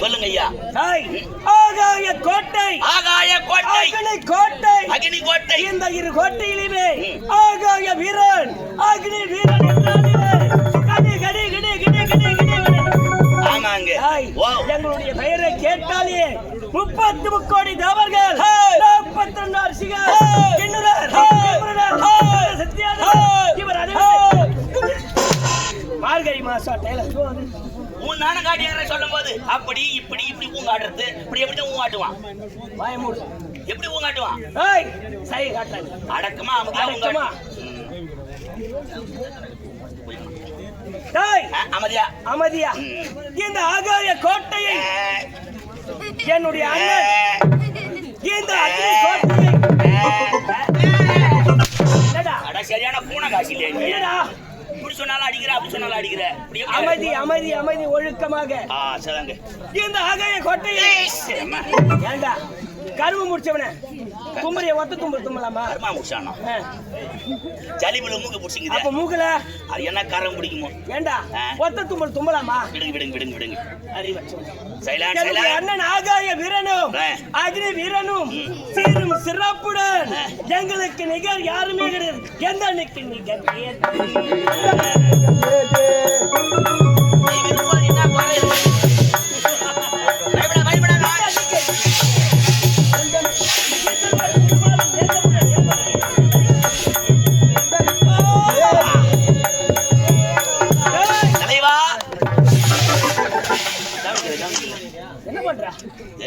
சொல்லுங்க ஐயா. ஆகாய கோட்டை, ஆகாய கோட்டை, அக்னி கோட்டை, அக்னி கோட்டை. இந்த இரு கோட்டையிலுமே ஆகாய வீரன், அக்னி வீரன் என்றாலே கடி கடி கடி கடி கடி கடி. ஆமாங்க. எங்களுடைய பெயரை கேட்டாலே 30 கோடி தேவர்கள், 42 அரசிகள், கிண்ணறர், சத்யாதர், இவர் மார்கழி மாசம் உன் நானும் காட்டியார சொல்லும் போது அப்படி இப்படி இப்படி ஊங்காடுறது, இப்படி எப்படி ஊங்காட்டுவான்? பயமூடு எப்படி ஊங்காட்டுவான்? சை காட்டாங்க. அடக்கமா அடக்கமா அமைதியா அமைதியா. இந்த ஆகாய கோட்டையை என்னுடைய அண்ணன், இந்த அக்னி கோட்டையை சரியான பூனை காசி இல்லையா? இப்படி சொன்னாலும் அடிக்கிற, அப்படி சொன்னாலும் அடிக்கிற. அமைதி அமைதி அமைதி ஒழுக்கமாக. இந்த ஆகாய கோட்டையை ஏண்டா கரும்பு முடிச்சவன குமரிய ஒத்த தும்பல் தும்பலாமா? கருமா முடிச்சானோ ஜலிபுல மூக்கு பிடிச்சிங்க. அப்ப மூக்கல அது என்ன காரம் பிடிக்குமோ? ஏண்டா ஒத்த தும்பல் தும்பலாமா? விடுங்க விடுங்க விடுங்க விடுங்க. அண்ணன் ஆகாய வீரனும் அக்னி வீரனும் சீரும் சிறப்புடன் எங்களுக்கு நிகர் யாருமே கிடையாது. எந்த அன்னைக்கு நிகர்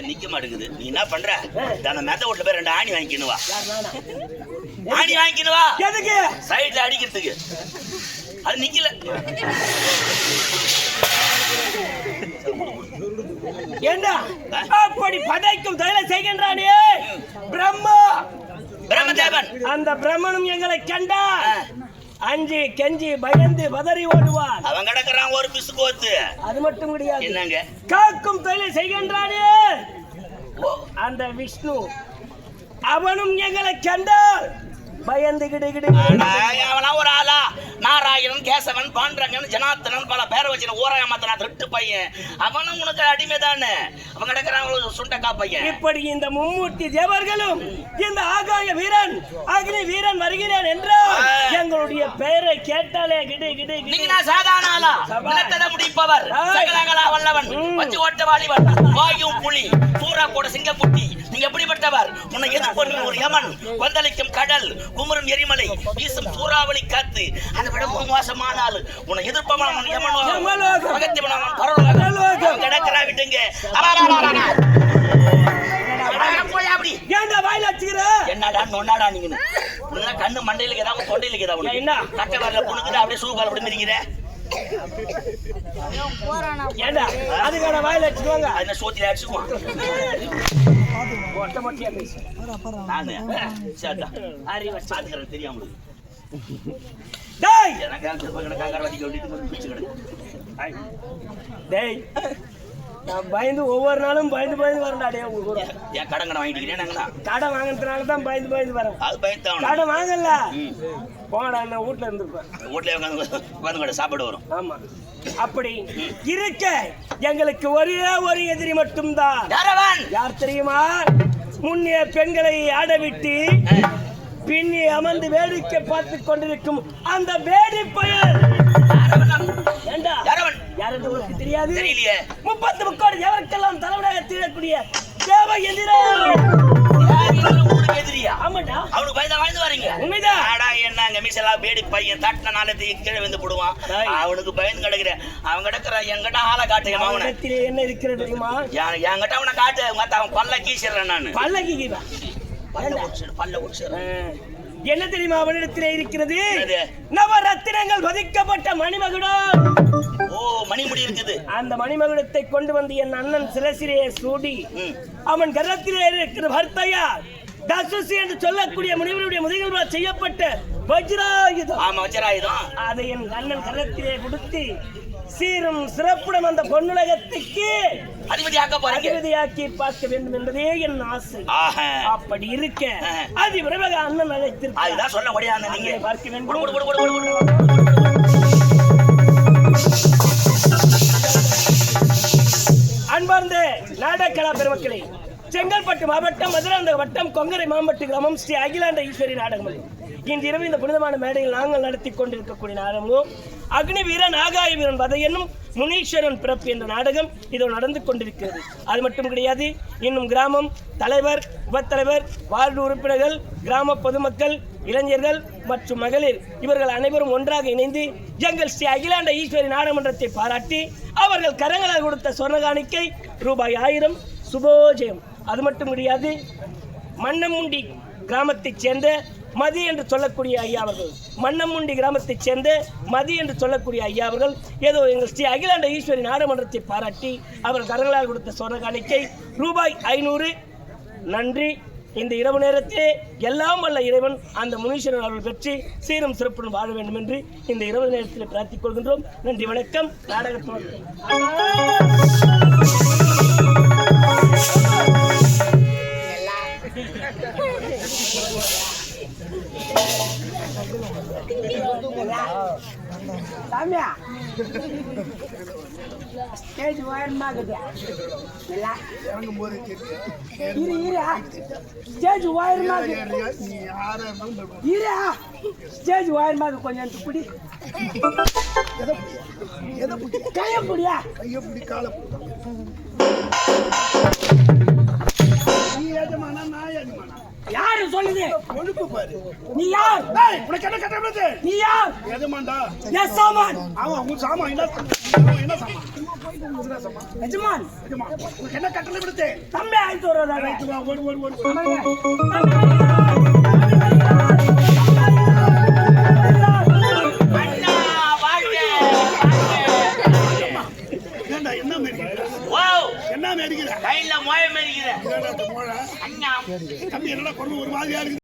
நிக்க மாட்டேங்குது. நீ என்ன பண்ற? மெத்த வீட்டுல போய் 2 ஆணி வாங்கிக்கணுவா. ஆணி வாங்கிக்கணுவா எதுக்கு? சைட்ல அடிக்கிறதுக்கு. அது நிக்கல. என்ன அப்படி படைக்கும் தயல செய்கின்றானே பிரம்மா, பிரம்மதேவன். அந்த பிரம்மனும் எங்களை கண்டா அஞ்சி கெஞ்சி பயந்து பதறி ஓடுவான். அவன் கிடக்குறான் ஒரு பிசுகோத்து. அது மட்டும் கிடையாது. என்னங்க காக்கும் தொழிலை செய்கின்றானே அந்த விஷ்ணு, அவனும் எங்களை கண்டால் பயந்து கிடுகிடு. அவனா ஒரு ஆளா? நாராயணன், கேசவன், பாண்டரங்கன், ஜனார்த்தனன் பல பேரை வச்சு ஓராயமாத்தனா திருட்டு பையன். அவனும் உனக்கு அடிமை தானே. அவன் கிடக்குறான் சுண்டக்கா பையன். இப்படி இந்த மும்மூர்த்தி தேவர்களும் இந்த ஆகாய வீரன் அக்னி வீரன் வருகிறேன் என்றால் எங்களுடைய பெயரை கேட்டாலே கிடு கிடு. நீங்க சாதாரண ஆளா? நிலத்தட முடிப்பவர், சகலகலா வல்லவன், வச்சு ஓட்ட வாலிபன், வாயும் புலி, சூரா கூட சிங்கப்புட்டி. நீங்க எப்படிப்பட்டவர்? உன்னை எதிர்கொண்டு ஒரு யமன், கொந்தளிக்கும் கடல், குமரும் எரிமலை, வீசும் சூறாவளி காத்து, அதை விட மோசமான ஆளு. உன்னை எதிர்ப்பவன் யமனோகம், பகத்திவனவன் பரலோகம். கிடக்கிறா விட்டுங்க. என்னடா நொன்னாடா நீங்க? கண்ணு மண்டையில ஏதாவது தொண்டையில ஏதாவது என்ன கட்ட வரல புணுக்குது, அப்படியே சூக்கால அப்படி மிதிக்கிற. ஏண்டா அதுக்கான வாயில அடிச்சுக்குவாங்க. என்ன சோத்தில அடிச்சுக்குவான். தெரியாம நான் பயந்து ஒவ்வொரு நாளும் பயந்து பயந்து வரேன்டா. என் கடன் வாங்கிட்டீங்கன்னா கடை வாங்கினதுனால தான் பயந்து பயந்து வரேன். கடை வாங்கல போடா, நான் வீட்டுல இருந்திருப்பேன். வீட்டுல உட்காந்து சாப்பாடு வரும். ஆமா, அப்படி இருக்க எங்களுக்கு ஒரே ஒரு எதிரி மட்டும்தான். யார் தெரியுமா? முன்னே பெண்களை ஆடவிட்டு பின்னி அமர்ந்து வேடிக்கை பார்த்து கொண்டிருக்கும் அந்த வேடி பயல். யாருக்கு தெரியாது? 30 கோடி எவருக்கெல்லாம் தலைவனாக தீரக்கூடிய தேவ எதிரியா? ஆமாடா, அவனுக்கு பயந்தா வாழ்ந்து வரீங்க. உண்மைதான். என்ன மிசலா வேடி பையன் தட்டின நாளத்தை கீழே வந்து போடுவான். அவனுக்கு பயந்து கிடக்குற. அவன் கிடக்குற என்கிட்ட ஆளை காட்டு. அவனத்திலே என்ன இருக்கிறது தெரியுமா? என்கிட்ட அவனை காட்டு. அவன் பல்ல கீசிடுறேன். நான் பல்ல கீக்கிறேன். பல்ல உடிச்சிடுறேன். என்ன தெரியுமா அவனிடத்திலே இருக்கிறது? நவரத்தினங்கள் பதிக்கப்பட்ட மணிமகுடம். ஓ, மணிமுடி இருக்குது. அந்த மணிமகுடத்தை கொண்டு வந்து என் அண்ணன் சிரசிலே சூடி அவன் கரத்திலே இருக்கிற பர்த்தையா தசுசி என்று சொல்லக்கூடிய முனிவருடைய முதுகில் செய்யப்பட்ட வஜ்ராயுதம். ஆமா, வஜ்ராயுதம். அதை என் அண்ணன் கரத்திலே கொடுத்து சீரும் சிறப்புடன் அந்த பொன்னுலகத்துக்கு அதிபதியாக்கி பார்க்க வேண்டும் என்பதே என் ஆசை. அப்படி இருக்க அதிபரமாக அண்ணன் அழைத்திருக்கிறார். சொல்ல முடியாது. நீங்க பார்க்க வேண்டும். அன்பார்ந்த நாடகலா பெருமக்களே, செங்கல்பட்டு மாவட்டம் மதுராந்தக வட்டம் கொங்கரை மாம்பட்டு கிராமம் ஸ்ரீ அகிலாண்ட ஈஸ்வரி நாடகமலை. இன்று இரவு இந்த புனிதமான மேடையில் நாங்கள் நடத்தி கொண்டிருக்கக்கூடிய நாடகமும் அக்னி வீரன் ஆகாய வீரன் வதை என்னும் முனீஸ்வரன் பிறப்பு என்ற நாடகம் இதோ நடந்து கொண்டிருக்கிறது. அது மட்டும் கிடையாது, இன்னும் கிராமம் தலைவர், உபத்தலைவர், வார்டு உறுப்பினர்கள், கிராம பொதுமக்கள், இளைஞர்கள் மற்றும் மகளிர் இவர்கள் அனைவரும் ஒன்றாக இணைந்து எங்கள் ஸ்ரீ அகிலாண்ட ஈஸ்வரி நாடகமன்றத்தை பாராட்டி அவர்கள் கரங்களால் கொடுத்த சொர்ண காணிக்கை ரூபாய் 1000 சுபோஜயம். அது மட்டும் கிடையாது, மன்னமுண்டி கிராமத்தைச் சேர்ந்த மதி என்று சொல்லக்கூடிய ஐயா அவர்கள், மன்னமுண்டி கிராமத்தைச் சேர்ந்த மதி என்று சொல்லக்கூடிய ஐயா அவர்கள் ஏதோ எங்கள் ஸ்ரீ அகிலாண்ட ஈஸ்வரி நாடகமன்றத்தை பாராட்டி அவர் கரங்களால் கொடுத்த சொர்ண காணிக்கை ரூபாய் 500. நன்றி. இந்த இரவு நேரத்திலே எல்லாம் வல்ல இறைவன் அந்த முனீஸ்வரன் அவர்கள் பெற்று சீரும் சிறப்புடன் வாழ வேண்டும் என்று இந்த இரவு நேரத்தில் பிரார்த்திக் கொள்கின்றோம். நன்றி, வணக்கம். நாடகத்தோடு சாமியா ஸ்டேஜ் உயரமாகுது. ஸ்டேஜ் உயரமாகுது. ஸ்டேஜ் உயரமாக கொஞ்சம் பிடி கையப்பிடியா கையப்பிடி கால யாரு சொல்லுது? ஒழுப்பு பாரு. நீ யார்? உனக்கு என்ன கட்டப்படுது? நீ யார்? எஜமான்டா. எஸ் சாமான். ஆமா, உன் சாமான் என்ன சாமான்? எஜமான். உனக்கு என்ன கட்டளை விடுத்து? தம்பி ஆயிட்டு வர்றதா? என்ன மேடிக்கிற? என்ன மேடிக்கிற? கையில மோய மேடிக்கிற தம்பி என்னடா கொண்டு ஒரு மாதிரியா இருக்கு.